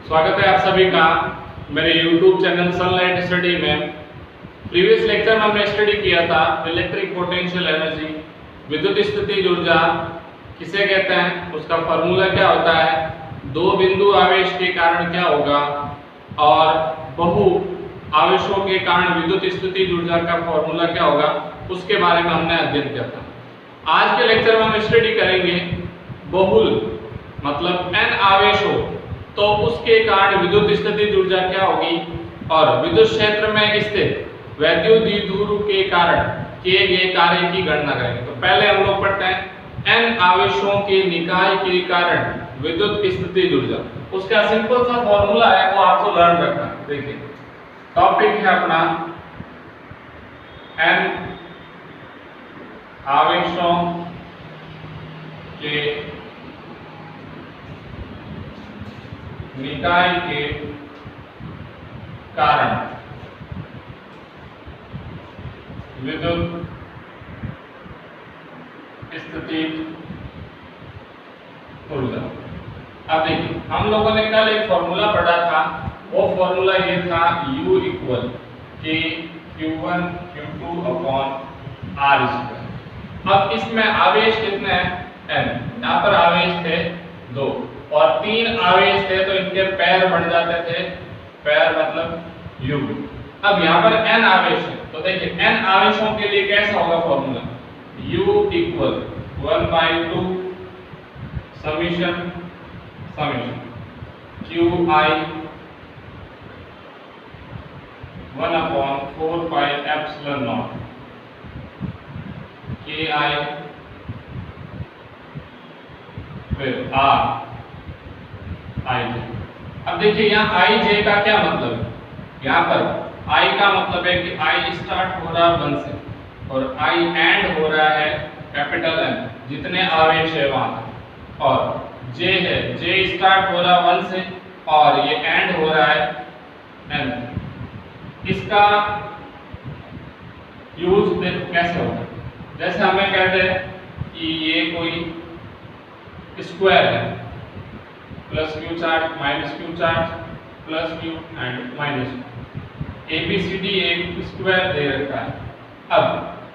स्वागत है आप सभी का मेरे YouTube चैनल सनलाइट स्टडी में। प्रीवियस लेक्चर में हमने स्टडी किया था इलेक्ट्रिक पोटेंशियल एनर्जी, विद्युत स्थितिज ऊर्जा किसे कहते हैं, उसका फॉर्मूला क्या होता है, दो बिंदु आवेश के कारण क्या होगा और बहु आवेशों के कारण विद्युत स्थितिज ऊर्जा का फॉर्मूला क्या होगा, उसके बारे में हमने अध्ययन किया था। आज के लेक्चर में हम स्टडी करेंगे बहुल मतलब n आवेश हो तो उसके कारण विद्युत स्थितिज ऊर्जा क्या होगी और विद्युत क्षेत्र में स्थित वैद्युत द्विध्रुव के कारण किए गए कार्य की गणना करेंगे। तो पहले हम लोग पढ़ते हैं n आवेशों के निकाय के कारण विद्युत स्थितिज ऊर्जा। उसका सिंपल सा फॉर्मूला है, वो आपको लर्न रखना है। देखिए टॉपिक है अपना n आवेशों के निकाय के कारण विद्युत स्थितिज ऊर्जा। अब देखिए हम लोगों ने कल एक फॉर्मूला पढ़ा था, वो फॉर्मूला ये था U इक्वल के Q1 Q2 अपॉन R²। अब इसमें आवेश कितने हैं, n। यहाँ पर आवेश थे 2 और 3 आवेश थे तो इनके पैर बन जाते थे, पैर मतलब युग्म। अब यहाँ पर n आवेश है तो देखिए n आवेशों के लिए कैसा होगा formula, U equal 1/2 summation QI 1/4 pi epsilon not KI फिर R IJ। अब देखिए यहाँ IJ का क्या मतलब है, यहाँ पर I का मतलब है कि I स्टार्ट हो रहा है 1 से और I एंड हो रहा है कैपिटल N, जितने आवेश है वहां, और J है, J स्टार्ट हो रहा है 1 से और ये एंड हो रहा है N। इसका यूज देखो कैसे होगा, जैसे हमें कहते हैं कि ये कोई स्क्वायर है, plus Q charge minus Q charge plus Q and minus Q, ABCD एक स्क्वायर दे रखा है। अब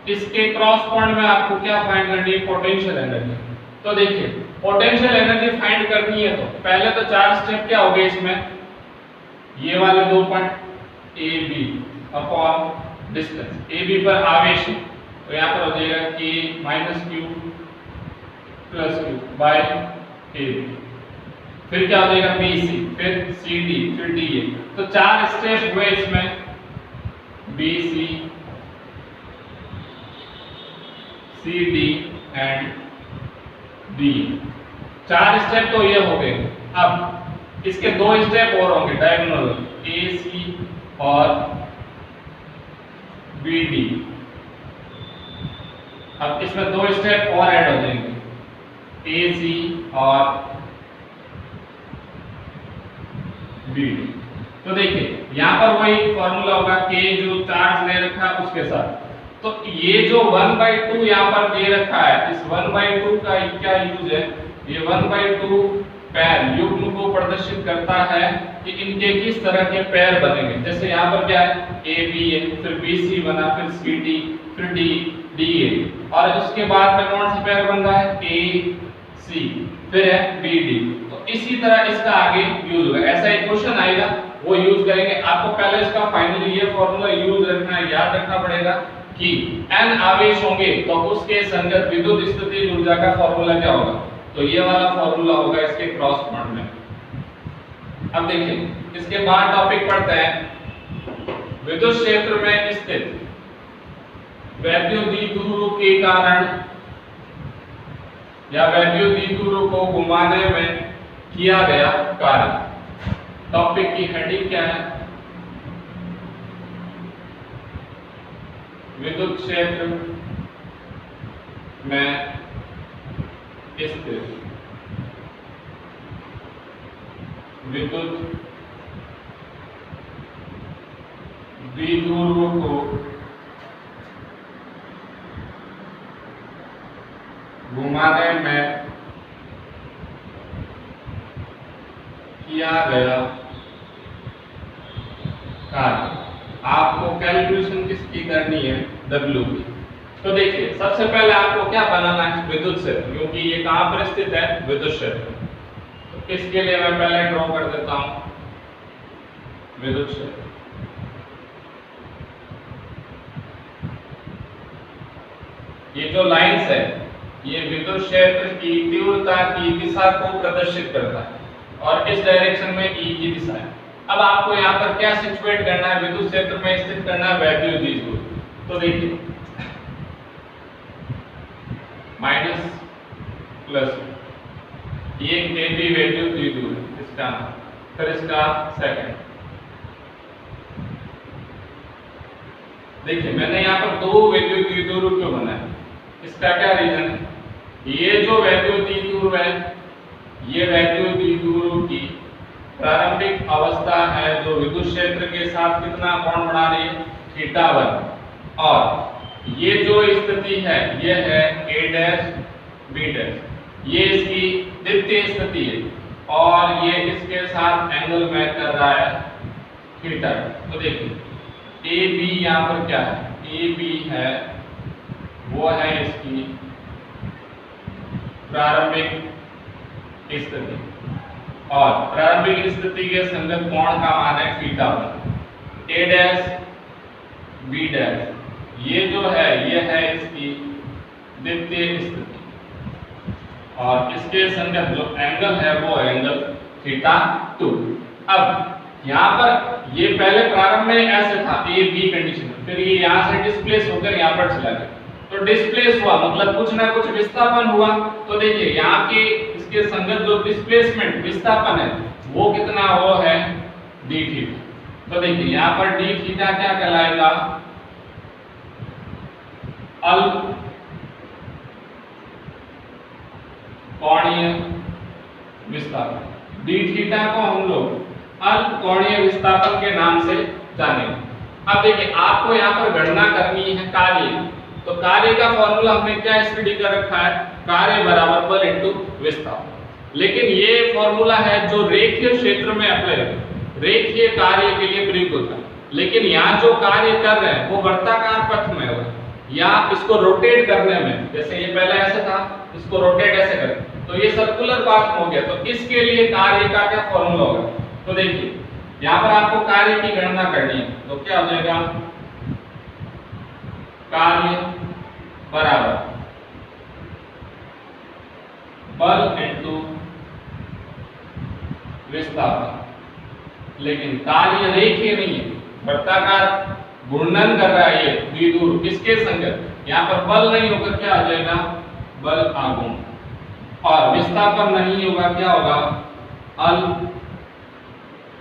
इसके क्रॉस पॉइंट में आपको क्या फाइंड करनी है, पोटेंशियल एनर्जी। तो देखिए पोटेंशियल एनर्जी फाइंड करनी है तो पहले तो 4 स्टेप क्या हो गए इसमें, ये वाले 2 point AB upon distance, AB पर आवेश है तो यहाँ पर हो जाएगा K minus Q plus Q by AB। फिर क्या हो जाएगा BC, फिर CD, फिर DA। तो 4 स्टेप हुए इसमें, BC CD and DA। 4 step तो ये हो गए। अब इसके 2 स्टेप और होंगे डायगोनल, AC और BD। अब इसमें 2 स्टेप और ऐड हो जाएंगे, AC और BD। तो देखिए यहाँ पर वही फॉर्मूला होगा K जो चार्ज ले रखा है उसके साथ। तो ये जो 1/2 यहाँ पर दे रखा है, इस 1/2 का क्या यूज है, ये 1/2 पैर युग्म को प्रदर्शित करता है कि इनके किस तरह के पैर बनेंगे। जैसे यहाँ पर क्या है, AB है, फिर BC बना, फिर CD, फिर DA और उसके बाद में कौन सा पैर बन रहा है, AC, फिर है BD। तो इसी तरह इसका आगे यूज होगा। ऐसा एक क्वेश्चन आएगा वो यूज करेंगे। आपको पहले इसका फाइनली ये फॉर्मूला यूज रखना है, याद रखना पड़ेगा कि n आवेश होंगे तो उसके संगत विद्युत स्थितिज ऊर्जा का फॉर्मूला क्या होगा, तो ये वाला फॉर्मूला होगा इसके क्रॉस पॉइंट में। अब देखिए इसके बाद टॉपिक पढ़ते हैं विद्युत क्षेत्र में स्थित वैद्युत द्विध्रुव के कारण या वैद्युत द्विध्रुव को घुमाने में किया गया कार्य। टॉपिक की हेडिंग क्या है, विद्युत क्षेत्र में स्थित विद्युत द्विध्रुव को घुमाने में किया गया कार्य, आपको कैलकुलेशन किसकी करनी है, W की। तो देखिए सबसे पहले आपको क्या बनाना है, विद्युत क्षेत्र, क्योंकि ये कहां पर स्थित है, विद्युत क्षेत्र। तो इसके लिए मैं पहले ड्रॉ कर देता हूं विद्युत क्षेत्र। ये जो लाइंस है ये विद्युत क्षेत्र की तीव्रता की दिशा को प्रदर्शित करता है और इस डायरेक्शन में E की दिशा है। अब आपको यहाँ पर क्या सिचुएट करना है, विद्युत क्षेत्र में स्थित करना है वैद्युत द्विध्रुव। तो देखिए माइनस प्लस, ये AB वैद्युत द्विध्रुव है इसका, फिर इसका सेकंड। देखिए मैंने यहाँ पर दो वैद्युत द्विध्रुव क्यों बनाया, इसका क्या रीजन है, ये जो वैद्युत द्विध्रुव है ये वैद्युत द्विध्रुव की प्रारंभिक अवस्था है जो विद्युत क्षेत्र के साथ कितना कोण बना रही है, θ1, और ये जो स्थिति है ये है A' B', ये इसकी द्वितीय स्थिति है और ये इसके साथ एंगल मेक कर रहा है थीटा। तो देखिए AB यहाँ पर क्या है, AB है वो है इसकी प्रारंभिक स्थिति और प्रारंभिक स्थिति के संगत कोण का मान है θ1। A' B', ये जो है ये है इसकी द्वितीय स्थिति और इसके संगत जो एंगल है वो एंगल θ2। अब यहाँ पर ये पहले प्रारंभ में ऐसे था A B कंडीशन, फिर ये यहाँ से डिस्प्लेस होकर यहाँ पर चला गया। तो डिस्प्लेस हुआ मतलब कुछ ना कुछ विस्थापन हुआ। तो देखिए यहाँ के इसके संगत जो डिस्प्लेसमेंट विस्थापन है वो कितना, वो है dθ। तो देखिए यहाँ पर dθ क्या कहलाएगा, अल्प कोणीय विस्थापन। dθ को हम लोग अल्प कोणीय विस्थापन के नाम से जानेंगे। अब देखिए आपको यहाँ पर गणना करनी है कार्य, तो कार्य का फॉर्मूला हमने क्या स्टडी कर रखा है, कार्य बराबर बल इंटू विस्थापन। लेकिन ये फॉर्मूला है जो रेखीय क्षेत्र में अप्लाई होता है, रेखीय कार्य के लिए प्रयुक्त होता है। लेकिन यहाँ जो कार्य कर रहे हैं वो वर्ताकार पथ में होगा, या इसको रोटेट करने में, जैसे ये पहले ऐसे था इसको रोटेट ऐसे करें तो ये सर्कुलर पाथ में हो गया। तो इसके लिए कार्य का क्या फॉर्मूला होगा, तो देखिए यहाँ पर आपको कार्य की गणना करनी है। तो क्या हो जाएगा, कार्य बराबर बल इंटू विस्थापन। लेकिन कार्य रेखीय नहीं है, वर्ताकार घूर्णन कर रहा है ये द्विध्रुव, किसके संगत, यहाँ पर बल नहीं होकर क्या आ जाएगा, बल आघूर्ण, और विस्थापन नहीं होगा, क्या होगा, अल्प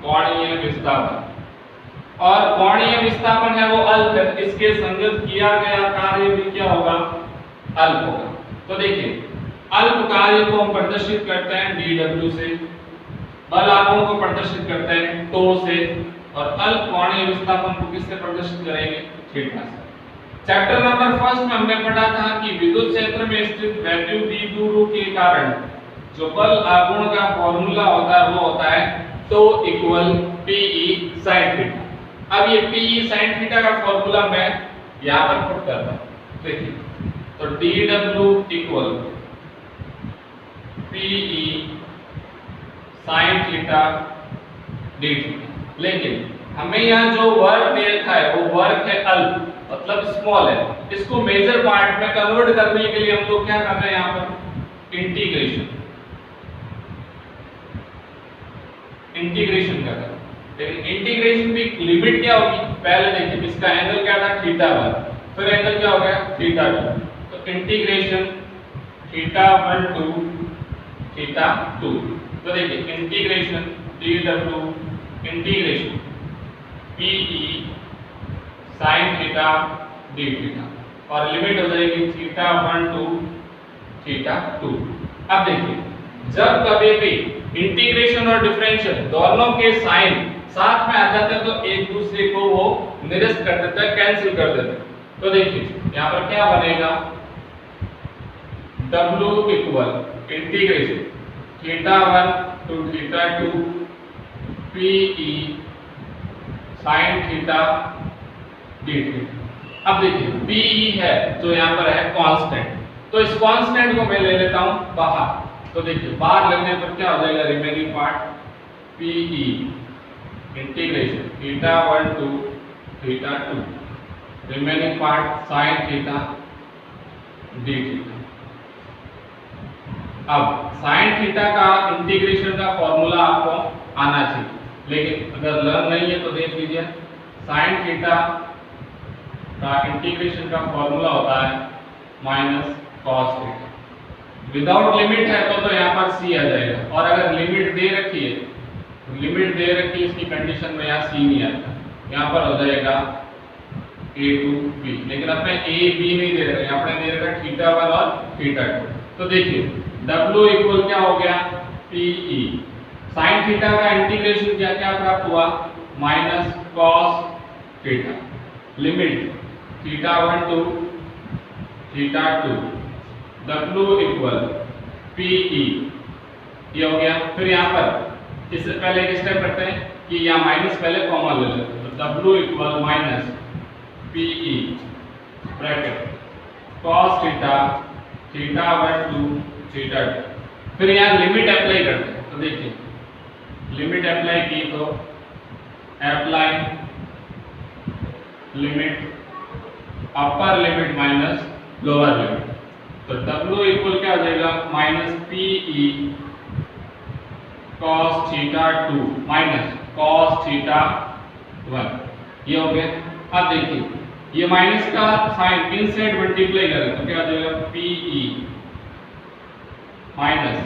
कोणीय विस्थापन। और कोणीय विस्थापन है वो अल्प है, इसके संगत किया गया कार्य भी क्या होगा, अल्प होगा। तो देखिए अल्प कार्य को हम प्रदर्शित करते हैं dw से, बल आघूर्ण को प्रदर्शित करते हैं τ से, और अल्प कोणीय विस्थापन को किससे प्रदर्शित करेंगे, थीटा से। चैप्टर नंबर 1 में हमने पढ़ा था कि विद्युत क्षेत्र में स्थित वैद्युत द्विध्रुव के कारण जो बल आघूर्ण का फॉर्मूला होता है वो होता है τ = PE sin थीटा। अब ये PE sin थीटा का फॉर्मूला मैं यहाँ पर पुट करता हूँ। देखिए तो dw = PE sin theta dt। लेकिन हमें यहाँ जो वर्क दे रखा है वो वर्क है अल्प, मतलब स्मॉल है। इसको मेजर पार्ट में कन्वर्ट करने के लिए हम लोग क्या कर रहे हैं, यहाँ पर इंटीग्रेशन कर रहे हैं। लेकिन इंटीग्रेशन की लिमिट क्या होगी, पहले देखिए इसका एंगल क्या था, θ1, फिर एंगल क्या हो गया, θ2। तो इंटीग्रेशन θ1 to θ2। तो देखिए integration dw integration PE sin theta dθ, और लिमिट हो जाएगी θ1 to θ2। अब देखिए जब कभी भी इंटीग्रेशन और डिफरेंशियल दोनों के साइन साथ में आ जाते हैं तो एक दूसरे को वो निरस्त कर देता है, कैंसिल कर देता है। तो देखिए यहाँ पर क्या बनेगा, w = integration θ1 to θ2 P E sine theta D theta. अब देखिए पी ई है जो यहाँ पर है कांस्टेंट, तो इस कांस्टेंट को मैं ले लेता हूँ बाहर। तो देखिए बाहर लेने पर क्या हो जाएगा, remaining part P E integration theta 1 to theta 2, remaining part sine theta D theta. अब साइन थीटा का इंटीग्रेशन का फॉर्मूला आपको आना चाहिए, लेकिन अगर लर्न नहीं है तो देख लीजिए। साइन थीटा का इंटीग्रेशन का फॉर्मूला होता है minus cos theta. Without limit है तो यहाँ पर सी आ जाएगा, और अगर लिमिट दे रखी है, लिमिट दे रखी है इसकी कंडीशन में यहाँ सी नहीं आता, यहाँ पर हो जाएगा a टू b। लेकिन अपने a b नहीं दे रखा, यहाँ पर दे रखा थीटा 1 और थीटा 2। तो देखिए W इक्वल क्या हो गया, PE साइन थीटा का इंटीग्रेशन क्या क्या प्राप्त हुआ, minus cos theta, limit theta 1 to theta 2, W equal PE ये हो गया। फिर यहाँ पर इससे पहले एक स्टेप करते हैं कि यहाँ माइनस पहले कॉमन ले लेते हैं, तो W equal minus PE bracket cos theta theta 1 to theta 2। फिर यहाँ लिमिट अप्लाई करते हैं, तो देखिए लिमिट अप्लाई की तो apply limit upper limit minus lower limit, तो W इक्वल क्या हो जाएगा, minus PE cos theta 2 minus cos theta 1, ये हो गया। अब देखिए ये माइनस का साइन इन साइड मल्टीप्लाई करें तो क्या हो जाएगा, PE माइनस,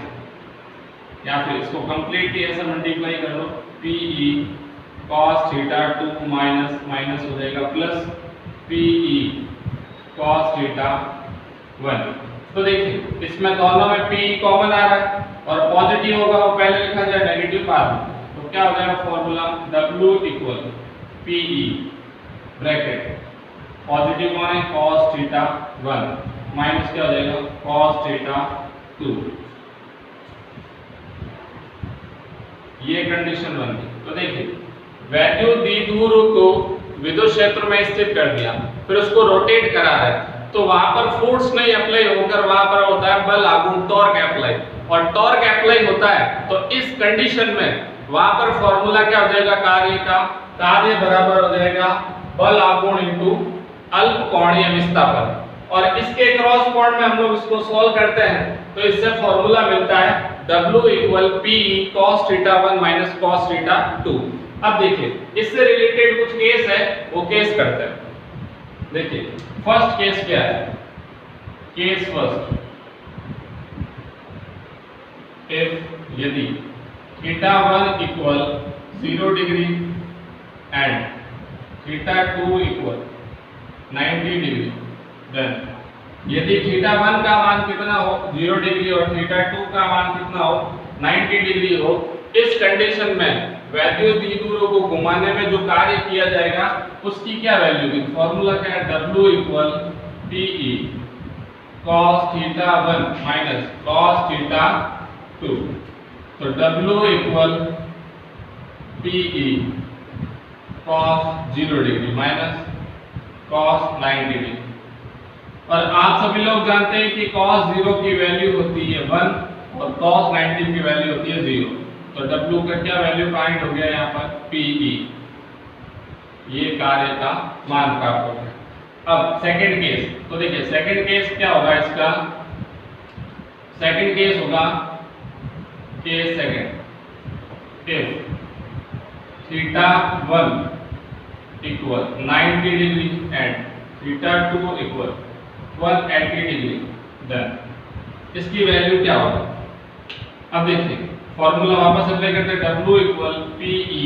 या फिर इसको कंप्लीटली ऐसा मल्टीप्लाई कर लो, PE cos theta 2 minus minus हो जाएगा प्लस PE cos थीटा 1। तो देखिए इसमें दोनों में PE कॉमन आ रहा है और पॉजिटिव होगा वो पहले लिखा जाए नेगेटिव बाद में, तो क्या हो जाएगा formula W equal PE bracket positive कौन है, cos थीटा 1 माइनस क्या हो जाएगा, cos थीटा 2। ये कंडीशन बन गई। तो देखिए वैल्यू द्विध्रुव को विद्युत क्षेत्र में स्थित कर दिया, फिर उसको रोटेट करा है, तो वहां पर फोर्स नहीं अप्लाई होकर वहां पर होता है बल आघूर्ण टॉर्क अप्लाई, और टॉर्क अप्लाई होता है तो इस कंडीशन में वहां पर फॉर्मूला क्या हो जाएगा, कार्य का, कार्य बराबर हो जाएगा बल आघूर्ण इनटू अल्पकोणीय विस्थापन, और इसके क्रॉस पॉइंट में हम लोग इसको सॉल्व करते हैं तो इससे फॉर्मूला मिलता है W equal PE cos theta 1 minus cos theta 2। अब देखिए इससे रिलेटेड कुछ केस है, वो केस करते हैं। देखिए फर्स्ट केस क्या है, केस फर्स्ट, इफ यदि theta 1 equal 0 degree and theta 2 equal 90 degree, then यदि थीटा 1 का मान कितना हो 0 डिग्री और थीटा 2 का मान कितना हो 90 डिग्री हो, इस कंडीशन में वैद्युत द्विध्रुव को घुमाने में जो कार्य किया जाएगा उसकी क्या वैल्यू होगी, फॉर्मूला क्या है, W equal PE cos theta 1 minus cos theta 2, तो W equal PE cos 0 degree minus cos 90 degree. और आप सभी लोग जानते हैं कि cos 0 की वैल्यू होती है 1 और cos 90 की वैल्यू होती है 0, तो W का क्या वैल्यू फाइंड हो गया यहाँ पर, PE, ये कार्य का मान प्राप्त हो गया। अब सेकंड केस, तो देखिए सेकंड केस क्या होगा इसका, सेकंड केस होगा case second, if theta 1 equal 90 degree and theta 2 equal 180 degree, then इसकी वैल्यू क्या होगा। अब देखिए फॉर्मूला वापस अप्लाई करते हैं, W equal PE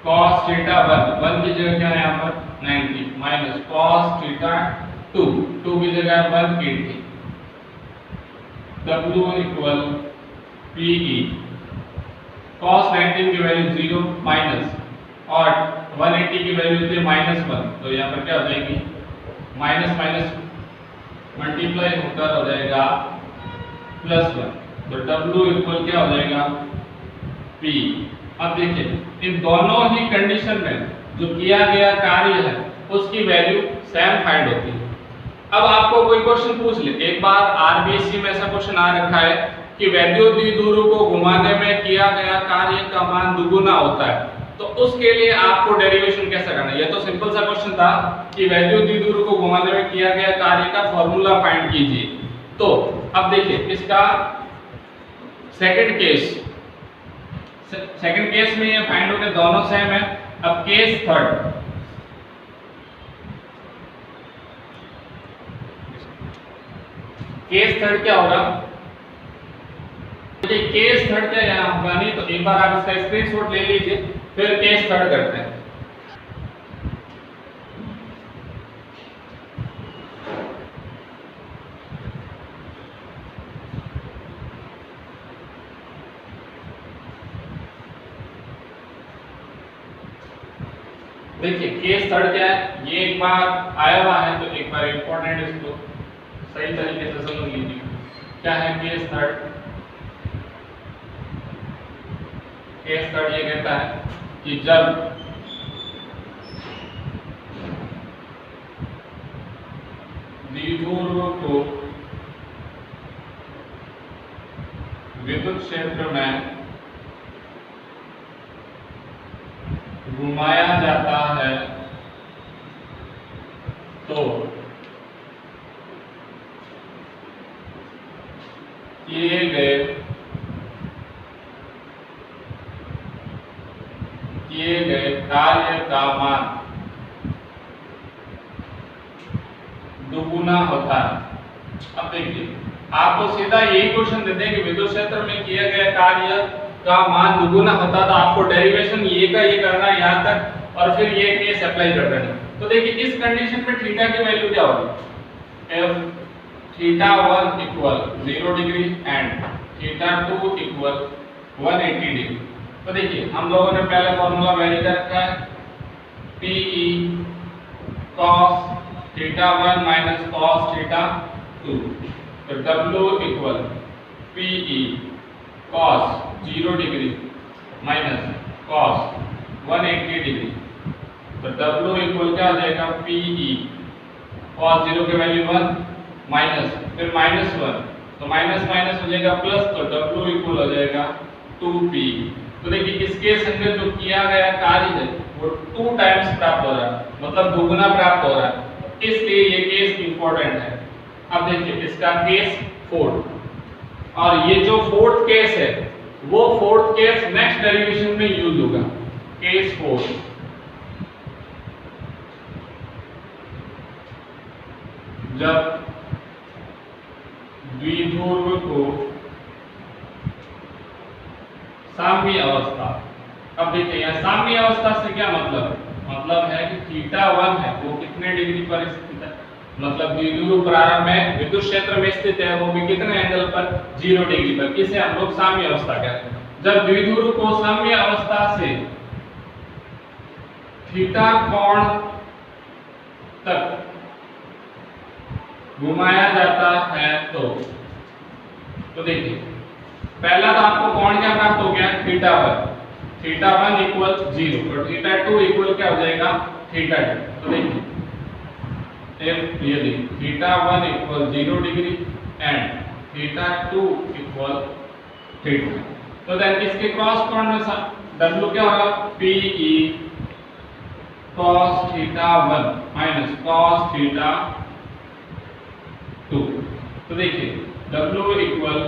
cos theta 1 की जगह क्या है यहाँ पर 90 माइनस cos थीटा 2 की जगह 180, W इक्वल PE cos 19 की वैल्यू 0 माइनस और 180 की वैल्यू थी -1, तो यहाँ पर क्या हो जाएगी माइनस माइनस मल्टीप्लाई होकर हो जाएगा +1, तो W इक्वल क्या हो जाएगा P अब देखिए इन दोनों ही कंडीशन में जो किया गया कार्य है उसकी वैल्यू सेम फाइंड होती है। अब आपको कोई क्वेश्चन पूछ ले, एक बार आरबीएससी में ऐसा क्वेश्चन आ रखा है कि वैद्युत द्विध्रुव को घुमाने में किया गया कार्य का मान दुगुना होता है, तो उसके लिए आपको डेरिवेशन कैसे करना है। ये तो सिंपल सा क्वेश्चन था कि वैद्युत द्विध्रुव को घुमाने में किया गया कार्य का फॉर्मूला फाइंड कीजिए। तो अब देखिए इसका सेकंड केस में ये फाइंड हो गए, दोनों सेम है। अब केस थर्ड, क्या होगा, केस थर्ड क्या यहाँ होगा नहीं, तो एक बार आप इसका स्क्रीनशॉट ले लीजिए, फिर केस थर्ड करते हैं। देखिए केस थर्ड क्या है, ये एक बार आया हुआ है तो एक बार इंपॉर्टेंट इसको सही तरीके से समझ लीजिए। क्या है केस थर्ड? केस थर्ड ये कहता है कि जब द्विध्रुव को विद्युत क्षेत्र में घुमाया जाता है तो किए गए कार्य का मान दुगुना होता है। अब देखिए आपको सीधा यही क्वेश्चन देते हैं कि विद्युत क्षेत्र में किया गया कार्य का मान दुगुना होता, तो आपको डेरिवेशन ये का ये करना है यहाँ तक और फिर ये केस अप्लाई कर देना। तो देखिए इस कंडीशन में थीटा की वैल्यू क्या होगी, F theta 1 equal 0 degree and theta 2 equal 180 degree. तो देखिए हम लोगों ने पहले फॉर्मूला वेरी कर रखा है, PE cos theta 1 minus cos theta 2, तो W equal PE cos 0 degree minus cos 180 degree, तो W इक्वल क्या हो जाएगा, PE cos 0 की वैल्यू 1 माइनस फिर माइनस 1, तो माइनस माइनस हो जाएगा प्लस, तो W इक्वल हो जाएगा 2P। तो देखिए इसके संगत जो किया गया कार्य है वो 2 टाइम्स प्राप्त हो रहा है, मतलब दुगुना प्राप्त हो रहा है, इसलिए ये केस इंपॉर्टेंट है। अब देखिए इसका केस फोर्थ, और ये जो फोर्थ केस है वो फोर्थ केस नेक्स्ट डेरिवेशन में यूज होगा। केस फोर्थ, जब द्विध्रुव को साम्य अवस्था, अब देखिए यहाँ साम्य अवस्था से क्या मतलब है कि थीटा 1 है वो कितने डिग्री पर स्थित है, मतलब द्विध्रुव प्रारंभ में विद्युत क्षेत्र में स्थित है, वो भी कितने एंगल पर, 0 डिग्री पर, किसे हम लोग साम्य अवस्था कहते हैं। जब द्विध्रुव को साम्य अवस्था से थीटा कोण तक घुमाया जाता है तो देखिए पहला तो आपको कोण क्या प्राप्त हो गया, थीटा 1, थीटा 1 इक्वल 0 और थीटा 2 इक्वल क्या हो जाएगा, थीटा 2। तो देखिए if really theta 1 equal 0 degree and theta 2 equal theta, तो देन इसके क्रॉस कोण में W क्या होगा, PE cos theta 1 minus cos theta 2। तो देखिए W equal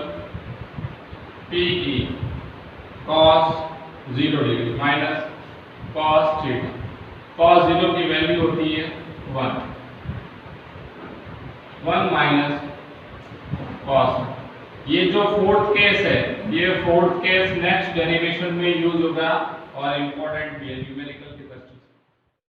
PE cos 0 degree minus cos theta, cos 0 की वैल्यू होती है 1 माइनस cos। ये जो फोर्थ केस है, ये फोर्थ केस नेक्स्ट डेरिवेशन में यूज होगा और इंपॉर्टेंट भी है, न्यूमेरिकल